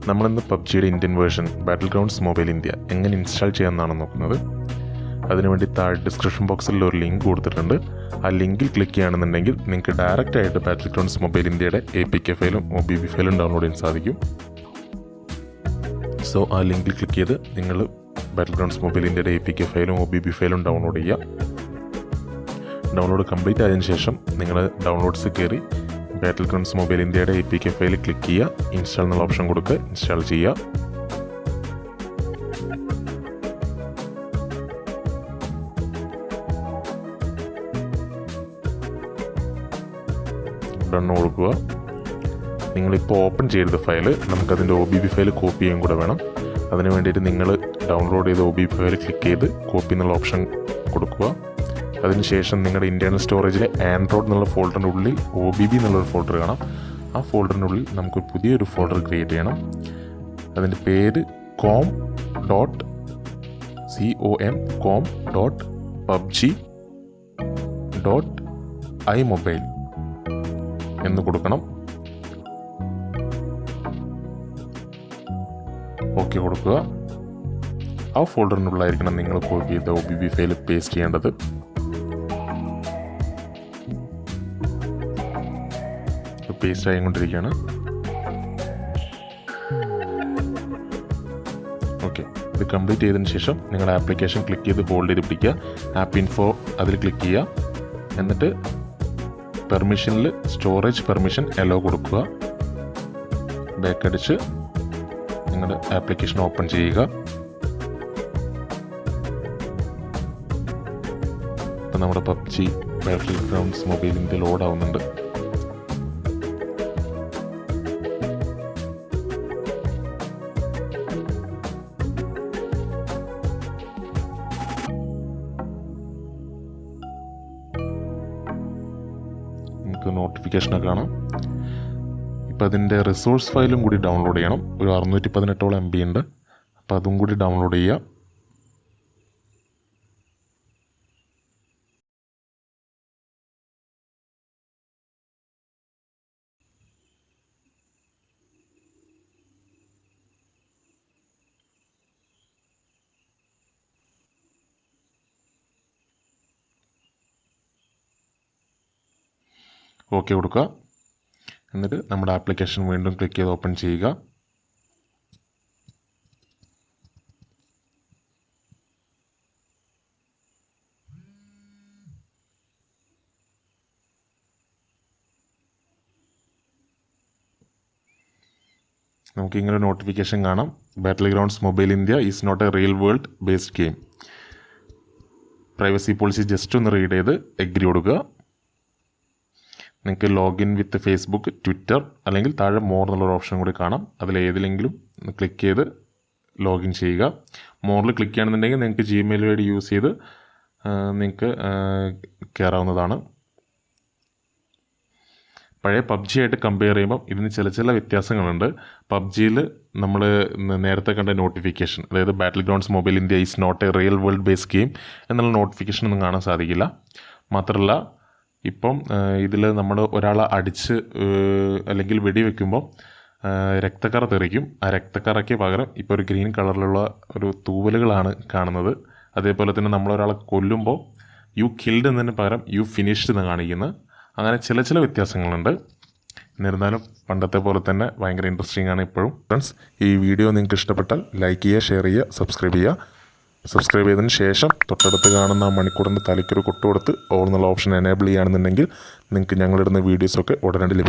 നമ്മളിന്ന് പബ്ജിയുടെ Indian version ബാറ്റിൽ grounds Mobile India എങ്ങനെ install ചെയ്യാമെന്നാണ് നോക്കുന്നത്. അതിനുവേണ്ടി താഴെ ഡിസ്ക്രിപ്ഷൻ ബോക്സിൽ ഒരു ലിങ്ക് കൊടുത്തിട്ടുണ്ട്. ആ ലിങ്കിൽ ക്ലിക്ക് ചെയ്യുകയാണെന്നുണ്ടെങ്കിൽ നിങ്ങൾക്ക് ഡയറക്റ്റായിട്ട് ബാറ്റിൽ ഗ്രൗണ്ട്സ് മൊബൈൽ ഇന്ത്യയുടെ APK ഫയലും OBB ഫയലും ഡൗൺലോഡ് ചെയ്യാൻ സാധിക്കും. സോ ആ ലിങ്കിൽ ക്ലിക്ക് ചെയ്ത് നിങ്ങൾ ബാറ്റിൽ ഗ്രൗണ്ട്സ് മൊബൈൽ ഇന്ത്യയുടെ APK ഫയലും OBB ഫയലും ഡൗൺലോഡ് ചെയ്യുക. ഡൗൺലോഡ് കംപ്ലീറ്റ് ആയതിനു ശേഷം നിങ്ങൾ ഡൗൺലോഡ്സ് കയറി ബാറ്റിൽ ഗ്രൗണ്ട്സ് മൊബൈൽ ഇന്ത്യയുടെ APK ഫയൽ ക്ലിക്ക് ചെയ്യുക, ഇൻസ്റ്റാൾ എന്നുള്ള ഓപ്ഷൻ കൊടുക്കുക, ഇൻസ്റ്റാൾ ചെയ്യുക. ഡൺ കൊടുക്കുക. നിങ്ങളിപ്പോൾ ഓപ്പൺ ചെയ്ത ഫയൽ നമുക്കതിൻ്റെ OBB ഫയൽ കോപ്പി ചെയ്യാൻ കൂടെ വേണം. അതിന് വേണ്ടിയിട്ട് നിങ്ങൾ ഡൗൺലോഡ് ചെയ്ത OBB ഫയൽ ക്ലിക്ക് ചെയ്ത് കോപ്പി എന്നുള്ള ഓപ്ഷൻ കൊടുക്കുക. അതിനുശേഷം നിങ്ങളുടെ ഇൻറ്റേർണൽ സ്റ്റോറേജിലെ ആൻഡ്രോയിഡ് എന്നുള്ള ഫോൾഡറിൻ്റെ ഉള്ളിൽ OBB എന്നുള്ളൊരു ഫോൾഡർ കാണാം. ആ ഫോൾഡറിനുള്ളിൽ നമുക്ക് പുതിയൊരു ഫോൾഡർ ക്രിയേറ്റ് ചെയ്യണം. അതിൻ്റെ പേര് com.pubg.imobile എന്ന് കൊടുക്കണം. ഓക്കെ കൊടുക്കുക. ആ ഫോൾഡറിനുള്ളിലായിരിക്കണം നിങ്ങൾ കോപ്പി ചെയ്ത OBB ഫയൽ പേസ്റ്റ് ചെയ്യേണ്ടത്. പേസ്റ്റ് ആയിക്കൊണ്ടിരിക്കുകയാണ്. ഓക്കെ, ഇത് കംപ്ലീറ്റ് ചെയ്തതിന് ശേഷം നിങ്ങളുടെ ആപ്ലിക്കേഷൻ ക്ലിക്ക് ചെയ്ത് ഹോൾഡ് ചെയ്ത് പിടിക്കുക. ആപ്പ് ഇൻഫോ അതിൽ ക്ലിക്ക് ചെയ്യുക. എന്നിട്ട് പെർമിഷനിൽ സ്റ്റോറേജ് പെർമിഷൻ എലോ കൊടുക്കുക. ബാക്ക് അടിച്ച് നിങ്ങളുടെ ആപ്ലിക്കേഷൻ ഓപ്പൺ ചെയ്യുക. ഇപ്പം നമ്മുടെ പബ്ജി ബാറ്റിൽ ഗ്രൗണ്ട്സ് മൊബൈൽ ഇന്ത്യ ലോഡ് ആവുന്നുണ്ട്. നമുക്ക് നോട്ടിഫിക്കേഷനൊക്കെ കാണാം. ഇപ്പം അതിൻ്റെ റിസോഴ്സ് ഫയലും കൂടി ഡൗൺലോഡ് ചെയ്യണം. ഒരു 618 MB ഉണ്ട്. അപ്പം അതും കൂടി ഡൗൺലോഡ് ചെയ്യുക. ഓക്കെ കൊടുക്കുക. എന്നിട്ട് നമ്മുടെ ആപ്ലിക്കേഷൻ വീണ്ടും ക്ലിക്ക് ചെയ്ത് ഓപ്പൺ ചെയ്യുക. നമുക്കിങ്ങനെ നോട്ടിഫിക്കേഷൻ കാണാം. Battlegrounds Mobile India is not a real world based game. Privacy policy just ഒന്ന് റീഡ് ചെയ്ത് എഗ്രി കൊടുക്കുക. നിങ്ങൾക്ക് ലോഗിൻ വിത്ത് ഫേസ്ബുക്ക്, ട്വിറ്റർ അല്ലെങ്കിൽ താഴെ മോർ എന്നുള്ളൊരു ഓപ്ഷൻ കൂടി കാണാം. അതിലേതിലെങ്കിലും ക്ലിക്ക് ചെയ്ത് ലോഗിൻ ചെയ്യുക. മോറിൽ ക്ലിക്ക് ചെയ്യണമെന്നുണ്ടെങ്കിൽ നിങ്ങൾക്ക് Gmail ID യൂസ് ചെയ്ത് നിങ്ങൾക്ക് കയറാവുന്നതാണ്. പഴയ പബ്ജി ആയിട്ട് കമ്പയർ ചെയ്യുമ്പോൾ ഇതിന് ചില വ്യത്യാസങ്ങളുണ്ട്. പബ്ജിയിൽ നമ്മൾ നേരത്തെ കണ്ട നോട്ടിഫിക്കേഷൻ, അതായത് Battlegrounds Mobile India is not a real world based game എന്നുള്ള നോട്ടിഫിക്കേഷൻ ഒന്നും കാണാൻ സാധിക്കില്ല. മാത്രമല്ല ഇപ്പം ഇതിൽ നമ്മൾ ഒരാളെ അടിച്ച് അല്ലെങ്കിൽ വെടിവെക്കുമ്പോൾ രക്തക്കറ തെറിക്കും. ആ രക്തക്കറയ്ക്ക് പകരം ഇപ്പോൾ ഒരു ഗ്രീൻ കളറിലുള്ള ഒരു തൂവലുകളാണ് കാണുന്നത്. അതേപോലെ തന്നെ നമ്മളൊരാളെ കൊല്ലുമ്പോൾ യു കിൽഡ് എന്നതിന് പകരം യു ഫിനിഷ്ഡ് എന്ന് കാണിക്കുന്നത്. അങ്ങനെ ചില വ്യത്യാസങ്ങളുണ്ട്. എന്നിരുന്നാലും പണ്ടത്തെ പോലെ തന്നെ ഭയങ്കര ഇൻട്രസ്റ്റിംഗ് ആണ് ഇപ്പോഴും. ഫ്രണ്ട്സ്, ഈ വീഡിയോ നിങ്ങൾക്ക് ഇഷ്ടപ്പെട്ടാൽ ലൈക്ക് ചെയ്യുക, ഷെയർ ചെയ്യുക, സബ്സ്ക്രൈബ് ചെയ്യുക. സബ്സ്ക്രൈബ് ചെയ്തതിന് ശേഷം തൊട്ടടുത്ത് കാണുന്ന ആ മണിക്കൂറിൻ്റെ തലയ്ക്കൊരു കൊട്ട് കൊടുത്ത് ഓൾ എന്നുള്ള ഓപ്ഷൻ എനേബിൾ ചെയ്യുകയാണെന്നുണ്ടെങ്കിൽ നിങ്ങൾക്ക് ഞങ്ങളിടുന്ന വീഡിയോസൊക്കെ ഉടനടി ലഭിക്കും.